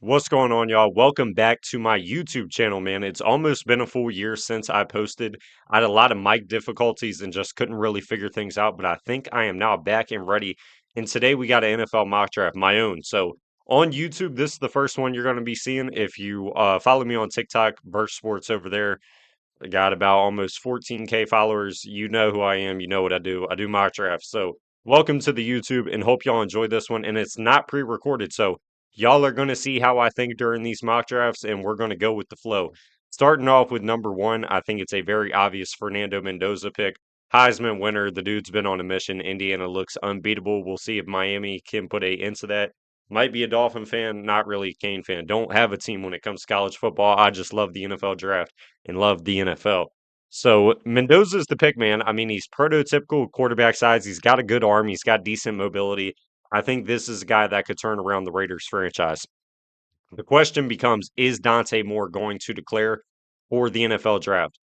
What's going on, y'all? Welcome back to my YouTube channel, man. It's almost been a full year since I posted. I had a lot of mic difficulties and just couldn't really figure things out, but I think I am now back and ready. And today we got an NFL mock draft, my own. So on YouTube, this is the first one you're going to be seeing. If you follow me on TikTok, Burst Sports over there, I got about almost 14K followers. You know who I am. You know what I do. I do mock drafts. So welcome to the YouTube and hope y'all enjoy this one. And it's not pre-recorded. So y'all are going to see how I think during these mock drafts and we're going to go with the flow. Starting off with number one, I think it's a very obvious Fernando Mendoza pick. Heisman winner. The dude's been on a mission. Indiana looks unbeatable. We'll see if Miami can put a end to that. Might be a Dolphin fan, not really a Kane fan. Don't have a team when it comes to college football. I just love the NFL draft and love the NFL. So Mendoza's the pick, man. I mean, he's prototypical quarterback size. He's got a good arm. He's got decent mobility. I think this is a guy that could turn around the Raiders franchise. The question becomes, is Dante Moore going to declare for the NFL draft?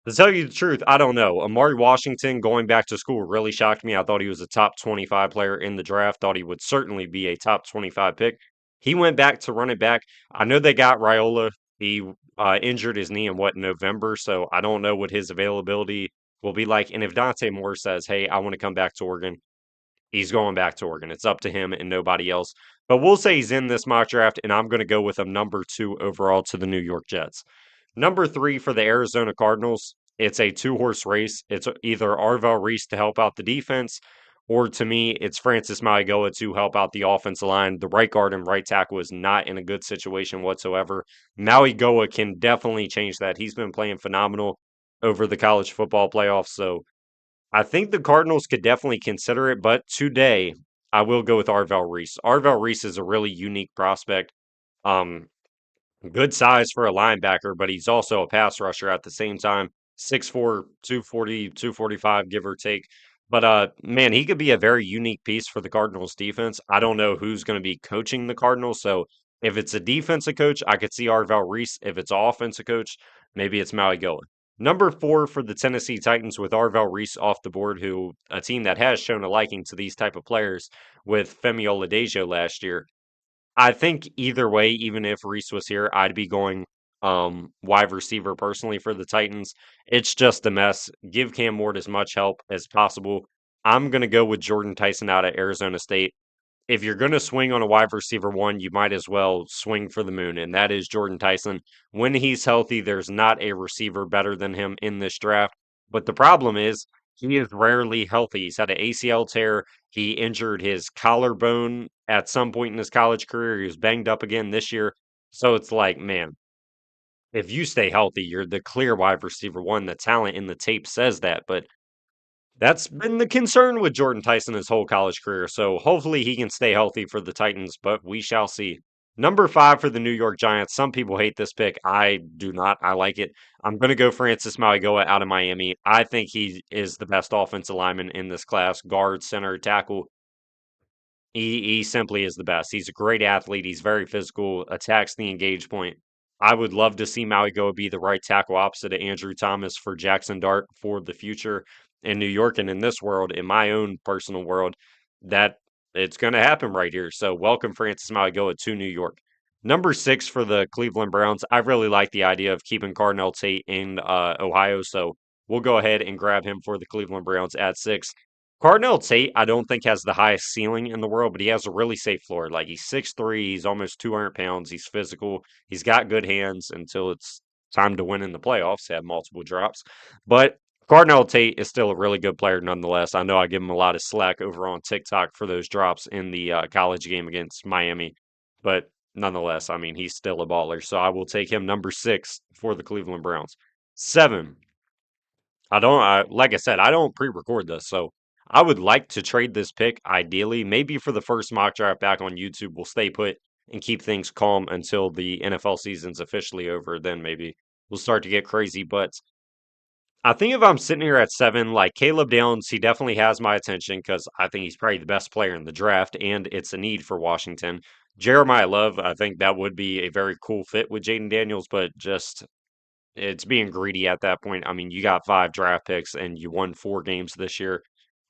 To tell you the truth, I don't know. Amari Washington going back to school really shocked me. I thought he was a top 25 player in the draft, thought he would certainly be a top 25 pick. He went back to running back. I know they got Raiola. He injured his knee in November, so I don't know what his availability will be like. And if Dante Moore says, hey, I want to come back to Oregon, he's going back to Oregon. It's up to him and nobody else. But we'll say he's in this mock draft, and I'm going to go with him number 2 overall to the New York Jets. Number 3 for the Arizona Cardinals. It's a two-horse race. It's either Arvell Reese to help out the defense, or to me, it's Francis Mauigoa to help out the offensive line. The right guard and right tackle is not in a good situation whatsoever. Mauigoa can definitely change that. He's been playing phenomenal over the college football playoffs, so I think the Cardinals could definitely consider it, but today I will go with Arvell Reese. Arvell Reese is a really unique prospect. Um, Good size for a linebacker, but he's also a pass rusher at the same time. 6'4", 240, 245, give or take. But man, he could be a very unique piece for the Cardinals defense. I don't know who's going to be coaching the Cardinals. So if it's a defensive coach, I could see Arvell Reese. If it's an offensive coach, maybe it's Maui Goa. Number 4 for the Tennessee Titans with Arvell Reese off the board, who a team that has shown a liking to these type of players with Femi Oladejo last year. I think either way, even if Reese was here, I'd be going wide receiver personally for the Titans. It's just a mess. Give Cam Ward as much help as possible. I'm gonna go with Jordan Tyson out of Arizona State. If you're gonna swing on a wide receiver one, you might as well swing for the moon, and that is Jordan Tyson. When he's healthy, there's not a receiver better than him in this draft. But the problem is he is rarely healthy. He's had an ACL tear. He injured his collarbone at some point in his college career. He was banged up again this year. So it's like, man, if you stay healthy, you're the clear wide receiver one. The talent in the tape says that, but that's been the concern with Jordan Tyson his whole college career. So hopefully he can stay healthy for the Titans, but we shall see. Number 5 for the New York Giants. Some people hate this pick. I do not. I like it. I'm going to go Francis Mauigoa out of Miami. I think he is the best offensive lineman in this class. Guard, center, tackle. He simply is the best. He's a great athlete. He's very physical, attacks the engage point. I would love to see Maui Go be the right tackle opposite of Andrew Thomas for Jackson Dart for the future in New York. And in this world, in my own personal world, that it's going to happen right here. So welcome Francis Mauigoa to New York. Number 6 for the Cleveland Browns. I really like the idea of keeping Cardinal Tate in Ohio. So we'll go ahead and grab him for the Cleveland Browns at 6. Cardinal Tate, I don't think has the highest ceiling in the world, but he has a really safe floor. Like he's 6'3", he's almost 200 pounds, he's physical, he's got good hands until it's time to win in the playoffs, have multiple drops. But Cardinal Tate is still a really good player nonetheless. I know I give him a lot of slack over on TikTok for those drops in the college game against Miami, but nonetheless, I mean, he's still a baller. So I will take him number 6 for the Cleveland Browns. 7, like I said, I don't pre-record this, so I would like to trade this pick ideally. Maybe for the first mock draft back on YouTube, we'll stay put and keep things calm until the NFL season's officially over. Then maybe we'll start to get crazy. But I think if I'm sitting here at 7, like Caleb Downs, he definitely has my attention because I think he's probably the best player in the draft, and it's a need for Washington. Jeremiah Love, I think that would be a very cool fit with Jaden Daniels, but just it's being greedy at that point. I mean, you got 5 draft picks and you won 4 games this year.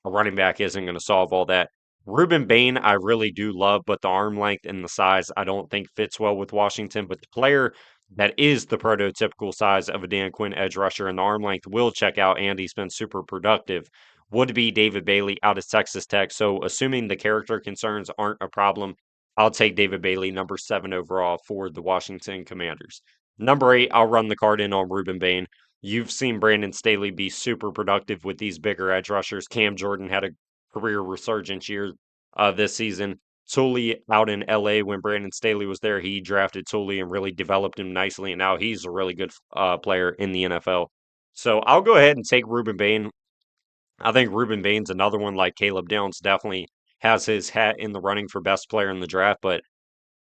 A running back isn't going to solve all that. Ruben Bain, I really do love, but the arm length and the size I don't think fits well with Washington. But the player that is the prototypical size of a Dan Quinn edge rusher and the arm length will check out, and he's been super productive, would be David Bailey out of Texas Tech. So, assuming the character concerns aren't a problem, I'll take David Bailey, number 7 overall for the Washington Commanders. Number 8, I'll run the card in on Ruben Bain. You've seen Brandon Staley be super productive with these bigger edge rushers. Cam Jordan had a career resurgence year this season. Tully out in LA when Brandon Staley was there, he drafted Tully and really developed him nicely, and now he's a really good player in the NFL. So I'll go ahead and take Ruben Bain. I think Ruben Bain's another one like Caleb Downs definitely has his hat in the running for best player in the draft, but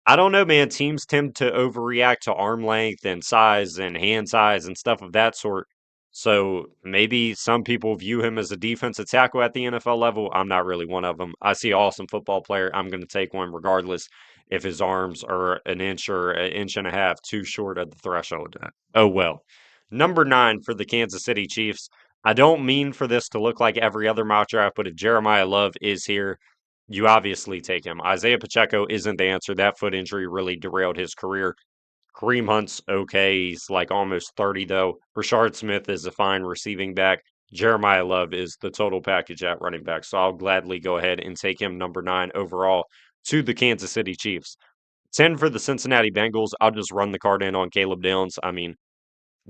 I don't know, man. Teams tend to overreact to arm length and size and hand size and stuff of that sort. So maybe some people view him as a defensive tackle at the NFL level. I'm not really one of them. I see an awesome football player. I'm going to take one regardless if his arms are an inch or an inch and a half too short of the threshold. Oh well. Number 9 for the Kansas City Chiefs. I don't mean for this to look like every other mock draft, but if Jeremiah Love is here, you obviously take him. Isaiah Pacheco isn't the answer. That foot injury really derailed his career. Kareem Hunt's okay. He's like almost 30, though. Rashard Smith is a fine receiving back. Jeremiah Love is the total package at running back. So I'll gladly go ahead and take him number 9 overall to the Kansas City Chiefs. 10 for the Cincinnati Bengals. I'll just run the card in on Caleb Downs. I mean,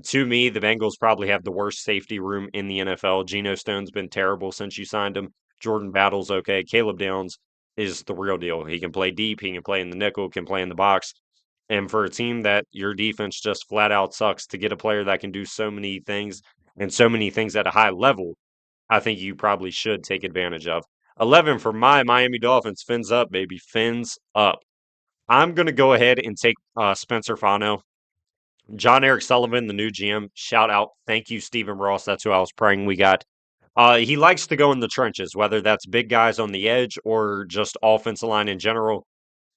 to me, the Bengals probably have the worst safety room in the NFL. Geno Stone's been terrible since you signed him. Jordan Battle's okay. Caleb Downs is the real deal. He can play deep, he can play in the nickel, can play in the box. And for a team that your defense just flat out sucks, to get a player that can do so many things and so many things at a high level, I think you probably should take advantage of. 11 for my Miami Dolphins. Fins up, baby. Fins up. I'm going to go ahead and take Spencer Fano. John Eric Sullivan, the new GM, shout out. Thank you, Stephen Ross. That's who I was praying we got. He likes to go in the trenches, whether that's big guys on the edge or just offensive line in general.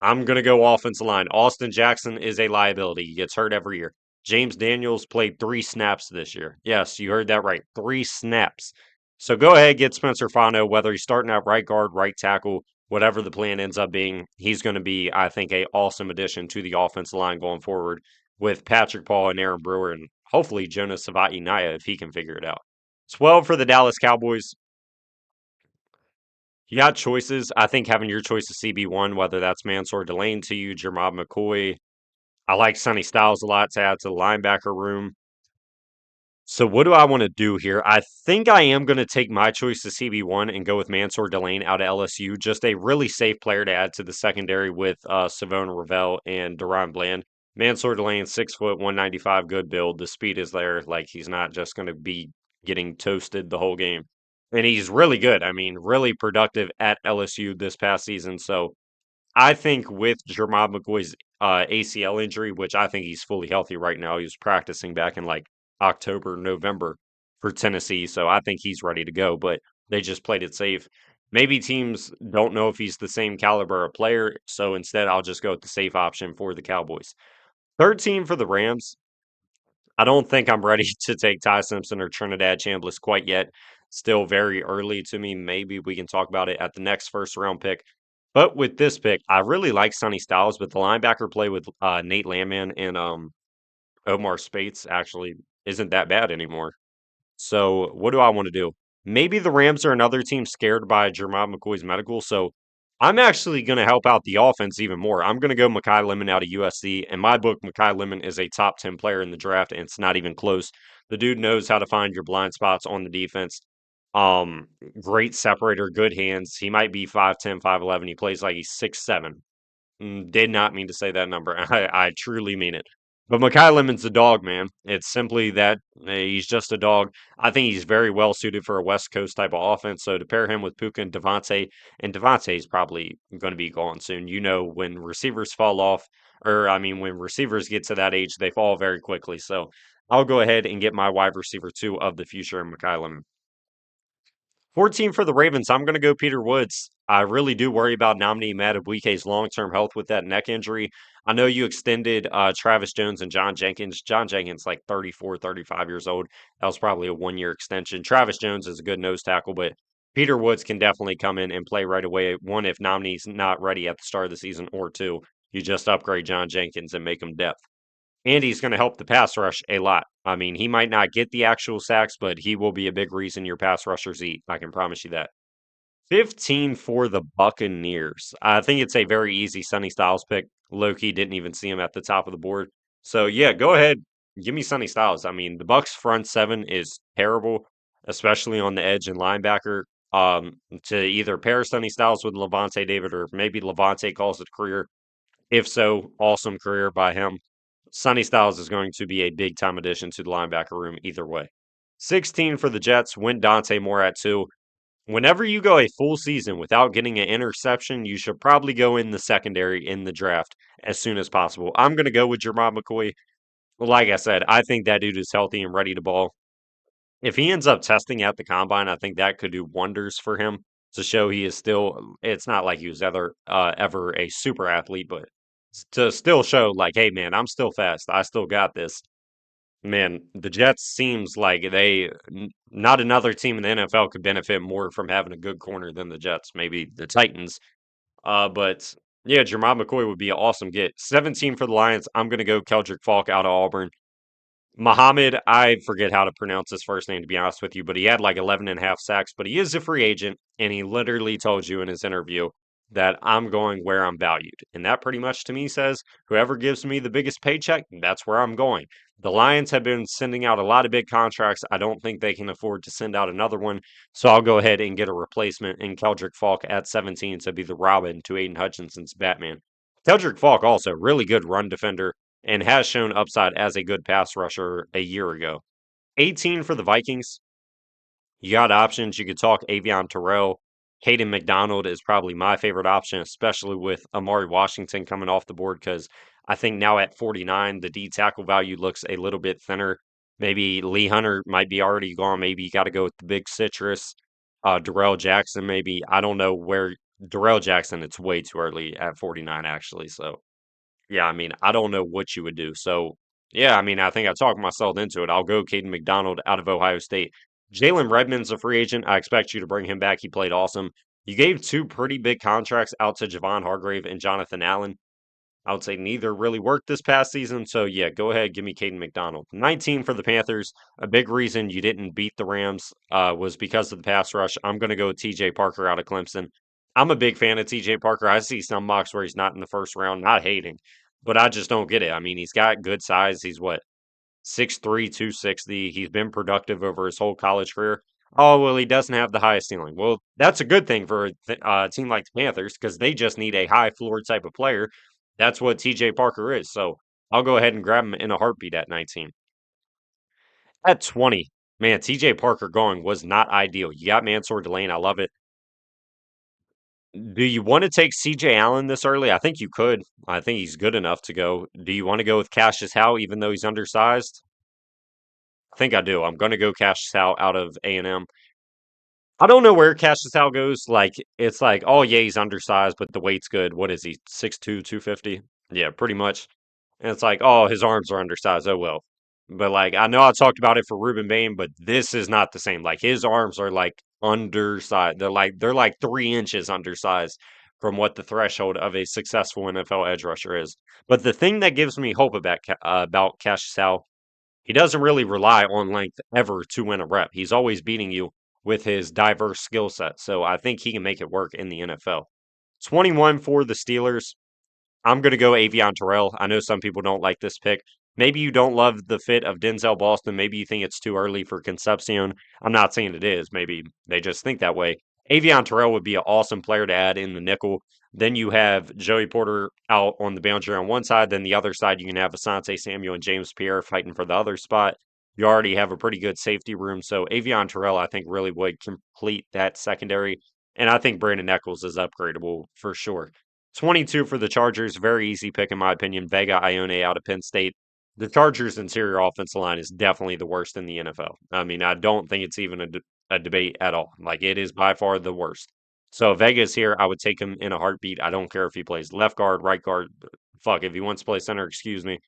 I'm going to go offensive line. Austin Jackson is a liability. He gets hurt every year. James Daniels played 3 snaps this year. Yes, you heard that right. 3 snaps. So go ahead, get Spencer Fano, whether he's starting at right guard, right tackle, whatever the plan ends up being. He's going to be, I think, a awesome addition to the offensive line going forward with Patrick Paul and Aaron Brewer and hopefully Jonas Savati Naya if he can figure it out. 12 for the Dallas Cowboys. You got choices. I think having your choice of CB1, whether that's Mansour Delane to you, Jermod McCoy. I like Sonny Styles a lot to add to the linebacker room. So what do I want to do here? I think I am going to take my choice of CB1 and go with Mansour Delane out of LSU. Just a really safe player to add to the secondary with Savone Ravel and Deron Bland. Mansour Delane, 6 foot, 195, good build. The speed is there. Like he's not just going to be getting toasted the whole game. And he's really good. I mean, really productive at LSU this past season. So I think with Jermod McCoy's ACL injury, which I think he's fully healthy right now, he was practicing back in like October, November for Tennessee. So I think he's ready to go, but they just played it safe. Maybe teams don't know if he's the same caliber of player. So instead, I'll just go with the safe option for the Cowboys. 13 for the Rams. I don't think I'm ready to take Ty Simpson or Trinidad Chambliss quite yet. Still very early to me. Maybe we can talk about it at the next first round pick. But with this pick, I really like Sonny Styles, but the linebacker play with Nate Landman and Omar Spates actually isn't that bad anymore. So what do I want to do? Maybe the Rams are another team scared by Jermod McCoy's medical. So I'm actually going to help out the offense even more. I'm going to go Makai Lemon out of USC. In my book, Makai Lemon is a top 10 player in the draft, and it's not even close. The dude knows how to find your blind spots on the defense. Um, Great separator, good hands. He might be 5'10, 5'11. He plays like he's 6'7. Did not mean to say that number. I truly mean it. But Makai Lemon's a dog, man. It's simply that he's just a dog. I think he's very well suited for a West Coast type of offense. So to pair him with Puka and Devontae's probably going to be gone soon. You know, when receivers fall off, or I mean, when receivers get to that age, they fall very quickly. So I'll go ahead and get my wide receiver 2 of the future, Makai Lemon. 14 for the Ravens. I'm going to go Peter Woods. I really do worry about Nominee Madubuike's long-term health with that neck injury. I know you extended Travis Jones and John Jenkins. John Jenkins, like 34, 35 years old. That was probably a 1-year extension. Travis Jones is a good nose tackle, but Peter Woods can definitely come in and play right away. One, if Nomney's not ready at the start of the season, or two, you just upgrade John Jenkins and make him depth. And he's going to help the pass rush a lot. I mean, he might not get the actual sacks, but he will be a big reason your pass rushers eat. I can promise you that. 15 for the Buccaneers. I think it's a very easy Sonny Styles pick. Loki didn't even see him at the top of the board. So yeah, go ahead. Give me Sonny Styles. I mean, the Bucks front seven is terrible, especially on the edge and linebacker. To either pair Sonny Styles with Levante David, or maybe Levante calls it a career. If so, awesome career by him. Sonny Styles is going to be a big time addition to the linebacker room either way. 16 for the Jets, went Dante Moore at 2. Whenever you go a full season without getting an interception, you should probably go in the secondary in the draft as soon as possible. I'm going to go with Jermod McCoy. Like I said, I think that dude is healthy and ready to ball. If he ends up testing at the combine, I think that could do wonders for him to show he is still. It's not like he was ever a super athlete, but to still show like, hey man, I'm still fast. I still got this. Man, the Jets seems like not another team in the NFL could benefit more from having a good corner than the Jets. Maybe the Titans. But yeah, Jermod McCoy would be an awesome get. 17 for the Lions. I'm going to go Keldrick Falk out of Auburn. Muhammad, I forget how to pronounce his first name to be honest with you, but he had like 11 and a half sacks, but he is a free agent, and he literally told you in his interview that I'm going where I'm valued. And that pretty much to me says whoever gives me the biggest paycheck, that's where I'm going. The Lions have been sending out a lot of big contracts. I don't think they can afford to send out another one. So I'll go ahead and get a replacement in Keldrick Falk at 17 to be the Robin to Aiden Hutchinson's Batman. Keldrick Falk also really good run defender and has shown upside as a good pass rusher a year ago. 18 for the Vikings. You got options. You could talk Avion Terrell. Caden McDonald is probably my favorite option, especially with Amari Washington coming off the board, because I think now at 49, the D tackle value looks a little bit thinner. Maybe Lee Hunter might be already gone. Maybe you got to go with the big citrus. Darrell Jackson, maybe. I don't know where. Darrell Jackson, it's way too early at 49, actually. So yeah, I mean, I don't know what you would do. So, yeah, I mean, I think I talked myself into it. I'll go Caden McDonald out of Ohio State. Jalen Redmond's a free agent. I expect you to bring him back. He played awesome. You gave two pretty big contracts out to Javon Hargrave and Jonathan Allen. I would say neither really worked this past season. So, yeah, go ahead. Give me Caden McDonald. 19 for the Panthers. A big reason you didn't beat the Rams was because of the pass rush. I'm going to go with TJ Parker out of Clemson. I'm a big fan of TJ Parker. I see some mocks where he's not in the first round, not hating, but I just don't get it. I mean, he's got good size. He's what, 6'3", 260. He's been productive over his whole college career. Oh, well, he doesn't have the highest ceiling. Well, that's a good thing for a team like the Panthers because they just need a high floor type of player. That's what TJ Parker is. So I'll go ahead and grab him in a heartbeat at 19. At 20, man, TJ Parker going was not ideal. You got Mansour Delane. I love it. Do you want to take CJ Allen this early? I think you could. I think he's good enough to go. Do you want to go with Cassius Howe even though he's undersized? I think I do. I'm going to go Cassius Howe out of A&M. I don't know where Cassius Howe goes. Like, it's like, oh, yeah, he's undersized, but the weight's good. What is he, 6'2", 250? Yeah, pretty much. And it's like, oh, his arms are undersized. Oh, well. But, like, I know I talked about it for Ruben Bain, but this is not the same. Like, his arms are, like, undersized. They're like 3 inches undersized from what the threshold of a successful NFL edge rusher is. But the thing that gives me hope about Cassius Howe, he doesn't really rely on length ever to win a rep. He's always beating you with his diverse skill set. So I think he can make it work in the NFL. 21 for the Steelers. I'm going to go Avion Terrell. I know some people don't like this pick. Maybe you don't love the fit of Denzel Boston. Maybe you think it's too early for Concepcion. I'm not saying it is. Maybe they just think that way. Avion Terrell would be an awesome player to add in the nickel. Then you have Joey Porter out on the boundary on one side. Then the other side, you can have Asante Samuel and James Pierre fighting for the other spot. You already have a pretty good safety room. So Avion Terrell, I think, really would complete that secondary. And I think Brandon Eccles is upgradable for sure. 22 for the Chargers. Very easy pick, in my opinion. Vega Ione out of Penn State. The Chargers' interior offensive line is definitely the worst in the NFL. I mean, I don't think it's even a debate at all. Like, it is by far the worst. So, Vega's here. I would take him in a heartbeat. I don't care if he plays left guard, right guard. Fuck, if he wants to play center, excuse me.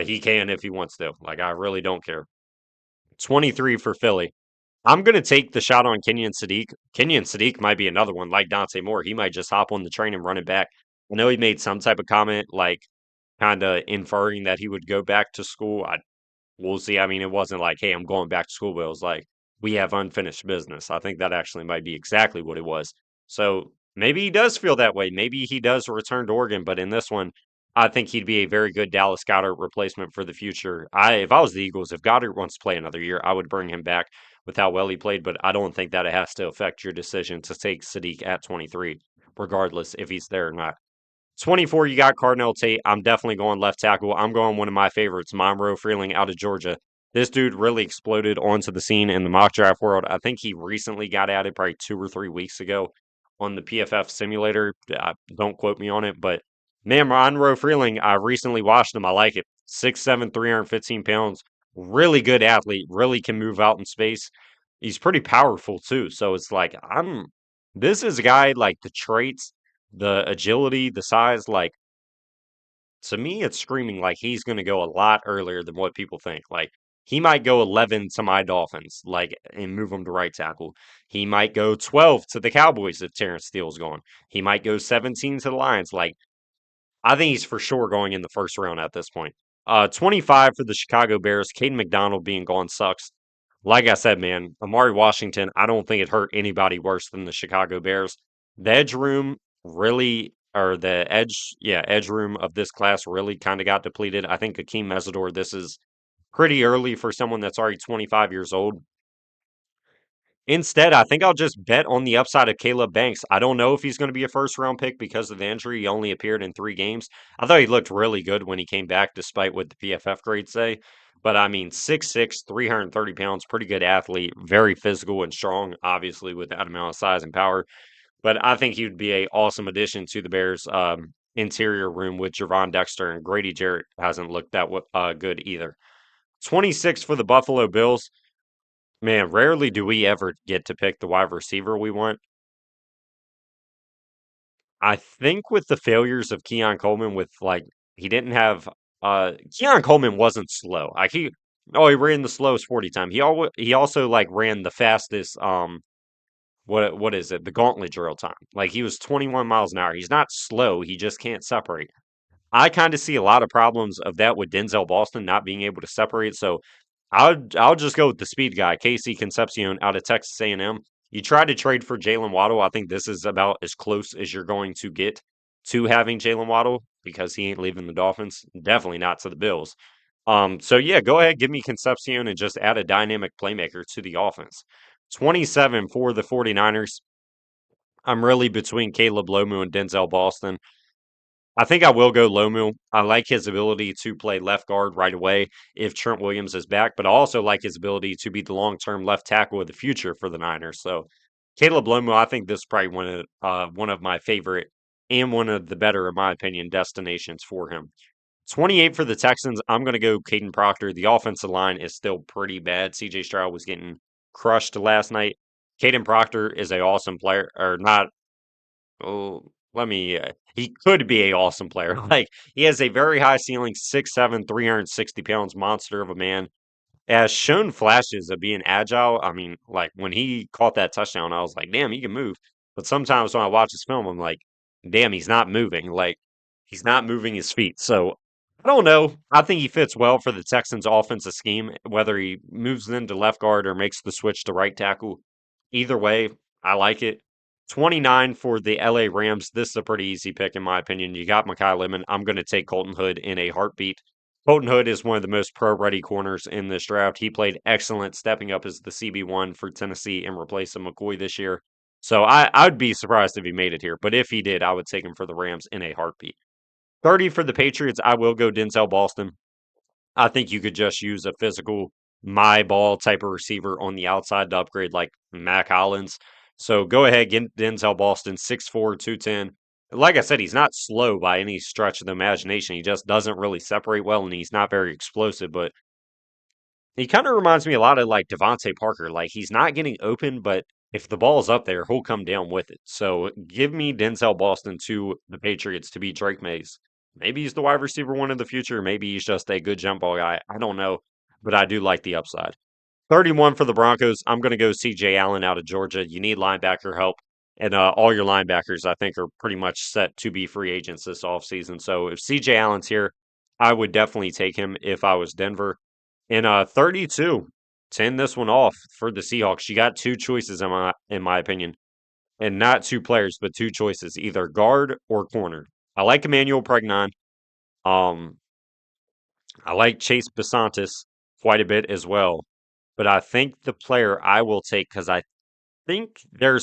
He can if he wants to. Like, I really don't care. 23 for Philly. I'm gonna take the shot on Kenyon Sadiq. Kenyon Sadiq might be another one like Dante Moore. He might just hop on the train and run it back. I know he made some type of comment, like kind of inferring that he would go back to school. We'll see. I mean, it wasn't like, hey, I'm going back to school, but it was like, we have unfinished business. I think that actually might be exactly what it was. So maybe he does feel that way. Maybe he does return to Oregon, but in this one, I think he'd be a very good Dallas Goddard replacement for the future. If I was the Eagles, if Goddard wants to play another year, I would bring him back with how well he played, but I don't think that it has to affect your decision to take Sadiq at 23, regardless if he's there or not. 24, you got Cardinal Tate. I'm definitely going left tackle. I'm going one of my favorites, Monroe Freeling out of Georgia. This dude really exploded onto the scene in the mock draft world. I think he recently got added probably 2 or 3 weeks ago on the PFF simulator. Don't quote me on it, but man, Monroe Freeling, I recently watched him. I like it. 6'7", 315 pounds. Really good athlete. Really can move out in space. He's pretty powerful too. So it's like, this is a guy like the traits, the agility, the size, like to me, it's screaming like he's going to go a lot earlier than what people think. Like he might go 11 to my Dolphins, like and move them to right tackle. He might go 12 to the Cowboys if Terrence Steele's gone. He might go 17 to the Lions. Like I think he's for sure going in the first round at this point. 25 for the Chicago Bears. Caden McDonald being gone sucks. Like I said, man, Amari Washington, I don't think it hurt anybody worse than the Chicago Bears. The edge room really, or the edge room of this class really kind of got depleted. I think Akeem Mesidor, this is pretty early for someone that's already 25 years old. Instead, I think I'll just bet on the upside of Caleb Banks. I don't know if he's going to be a first round pick because of the injury. He only appeared in 3 games. I thought he looked really good when he came back, despite what the PFF grades say. But I mean, 6'6", 330 pounds, pretty good athlete, very physical and strong, obviously, with that amount of size and power. But I think he would be a awesome addition to the Bears' interior room with Javon Dexter, and Grady Jarrett hasn't looked that good either. 26 for the Buffalo Bills. Man, rarely do we ever get to pick the wide receiver we want. I think with the failures of Keon Coleman with, like, he didn't have Keon Coleman wasn't slow. Like, he ran the slowest 40 time. He also, like, ran the fastest, what is it? The gauntlet drill time. Like, he was 21 miles an hour. He's not slow, he just can't separate. I kinda see a lot of problems of that with Denzel Boston not being able to separate, so I'll just go with the speed guy, Casey Concepcion out of Texas A&M. You tried to trade for Jalen Waddle. I think this is about as close as you're going to get to having Jalen Waddle because he ain't leaving the Dolphins. Definitely not to the Bills. So yeah, go ahead, give me Concepcion and just add a dynamic playmaker to the offense. 27 for the 49ers. I'm really between Caleb Lomu and Denzel Boston. I think I will go Lomu. I like his ability to play left guard right away if Trent Williams is back, but I also like his ability to be the long-term left tackle of the future for the Niners. So Caleb Lomu, I think this is probably one of my favorite and one of the better, in my opinion, destinations for him. 28 for the Texans. I'm going to go Caden Proctor. The offensive line is still pretty bad. CJ Stroud was getting crushed last night. Caden Proctor is a awesome player, or not. Oh, he could be a awesome player. Like, he has a very high ceiling, 6'7", 360 pounds, monster of a man. Has shown flashes of being agile. I mean, like, when he caught that touchdown, I was like, damn, he can move. But sometimes when I watch his film, I'm like, damn, he's not moving. Like, he's not moving his feet. So, I don't know. I think he fits well for the Texans' offensive scheme, whether he moves into left guard or makes the switch to right tackle. Either way, I like it. 29 for the LA Rams. This is a pretty easy pick, in my opinion. You got Mekhi Lemon. I'm going to take Colton Hood in a heartbeat. Colton Hood is one of the most pro-ready corners in this draft. He played excellent, stepping up as the CB1 for Tennessee and replacing McCoy this year. So I'd be surprised if he made it here. But if he did, I would take him for the Rams in a heartbeat. 30 for the Patriots. I will go Denzel Boston. I think you could just use a physical my ball type of receiver on the outside to upgrade like Mac Hollins. So go ahead, get Denzel Boston, 6'4", 210. Like I said, he's not slow by any stretch of the imagination. He just doesn't really separate well, and he's not very explosive, but he kind of reminds me a lot of like Devontae Parker. Like, he's not getting open, but if the ball's up there, he'll come down with it. So give me Denzel Boston to the Patriots to beat Drake Mays. Maybe he's the wide receiver one in the future. Maybe he's just a good jump ball guy. I don't know, but I do like the upside. 31 for the Broncos. I'm going to go CJ Allen out of Georgia. You need linebacker help. And all your linebackers, I think, are pretty much set to be free agents this offseason. So if CJ Allen's here, I would definitely take him if I was Denver. In 32, 10 this one off for the Seahawks. You got two choices in my opinion. And not two players, but two choices, either guard or corner. I like Emmanuel Pregnon. Um, I like Chase Besantis quite a bit as well. But I think the player I will take, because I think there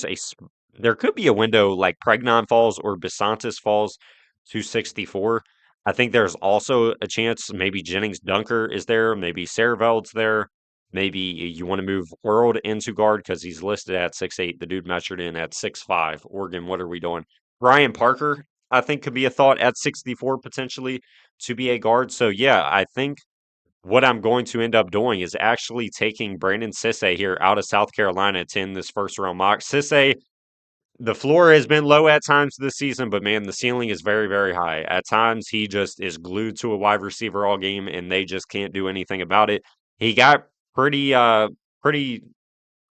could be a window like Pregnon falls or Besantis falls to 64. I think there's also a chance maybe Jennings Dunker is there, maybe Saraveld's there, maybe you want to move World into guard because he's listed at 6'8". The dude measured in at 6'5". Oregon, what are we doing? Brian Parker, I think, could be a thought at 64 potentially to be a guard. So yeah, I think what I'm going to end up doing is actually taking Brandon Sisse here out of South Carolina to end this first round mock. Sisse, the floor has been low at times this season, but man, the ceiling is very, very high. At times, he just is glued to a wide receiver all game, and they just can't do anything about it. He got pretty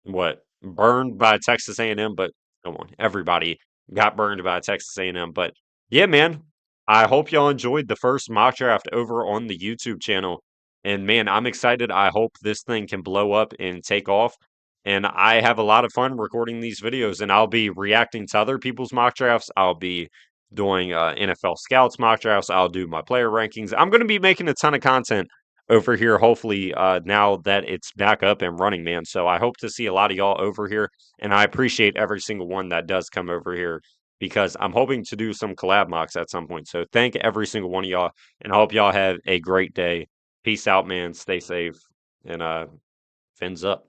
what burned by Texas A&M, but come on, everybody got burned by Texas A&M. But yeah, man, I hope y'all enjoyed the first mock draft over on the YouTube channel. And man, I'm excited. I hope this thing can blow up and take off. And I have a lot of fun recording these videos, and I'll be reacting to other people's mock drafts. I'll be doing NFL scouts mock drafts. I'll do my player rankings. I'm going to be making a ton of content over here, hopefully, now that it's back up and running, man. So I hope to see a lot of y'all over here, and I appreciate every single one that does come over here because I'm hoping to do some collab mocks at some point. So thank every single one of y'all, and I hope y'all have a great day. Peace out, man. Stay safe, and fins up.